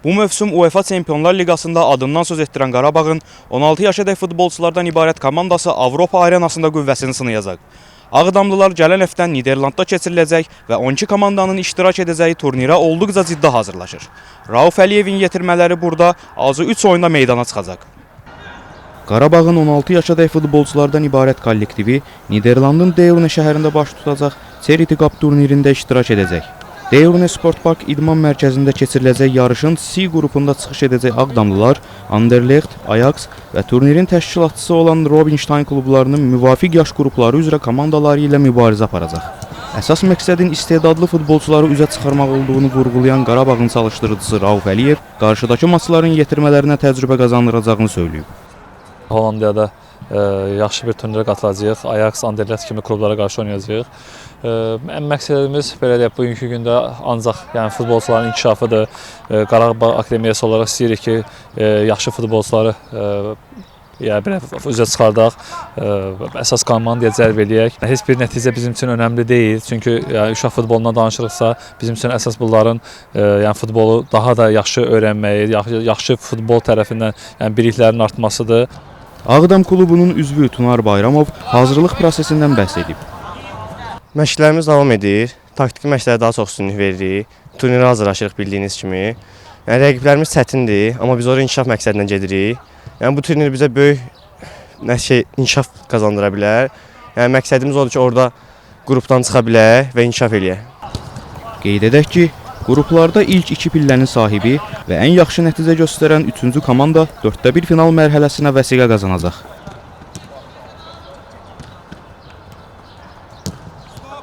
Bu mövsüm UEFA Çempionlar Liqasında adından söz etdirən Qarabağın 16 yaşadək futbolçulardan ibarət komandası Avropa arenasında qüvvəsini sınayacaq. Ağdamlılar gələn həftə Niderlandda keçiriləcək və 12 komandanın iştirak edəcəyi turnirə olduqca ciddi hazırlaşır. Rauf Əliyevin yetirmələri burada azı 3 oyunda meydana çıxacaq. Qarabağın 16 yaşadək futbolçulardan ibarət kollektivi Niderlandın Deurne şəhərində baş tutacaq Charity Cup turnirində iştirak edəcək. Deurne Sport Park İdman Mərkəzində keçiriləcək yarışın C qrupunda çıxış edəcək Ağdamlılar, Anderlecht, Ajax və turnirin təşkilatçısı olan Robinstein klublarının müvafiq yaş qrupları üzrə komandaları ilə mübarizə aparacaq. Əsas məqsədin istedadlı futbolçuları üzə çıxarmaq olduğunu vurğulayan Qarabağın çalışdırıcısı Rauf Əliyev, qarşıdakı maçların yetirmələrinə təcrübə qazandıracağını söyləyib. Hollandiyada yaxşı bir turnirə qatılacağıq. Ajax, Anderlecht kimi klublara qarşı oynayacağıq. Ən məqsədimiz belə deyək, bugünkü gündə ancaq futbolçuların inkişafıdır. Qarabağ Akademiyası olaraq istəyirik ki, yaxşı futbolçuları üzə çıxardaq, əsas komandaya cəlb eləyək. Heç bir nəticə bizim üçün önəmli deyil. Çünki uşaq futboluna danışırıqsa, bizim üçün əsas bunların futbolu daha da yaxşı öyrənməyi, yaxşı futbol tərəfindən biliklərin artmasıdır. Ağdam klubunun üzvü Tunar Bayramov hazırlıq prosesindən bəhs edib. Məşqlərimiz davam edir. Taktiki məşqlərə daha çox üstünlük veririk. Turnirə hazırlaşırıq bildiyiniz kimi. Rəqiblərimiz çətindir, amma biz oraya inkişaf məqsədindən gedirik. Bu turnir bizə böyük inkişaf qazandıra bilər. Məqsədimiz odur ki, orada qrupdan çıxa bilək və inkişaf eləyək. Qeyd edək ki, qruplarda ilk 2 pillənin sahibi və ən yaxşı nəticə göstərən 3-cü komanda 4-də 1 final mərhələsinə vəsiqə qazanacaq.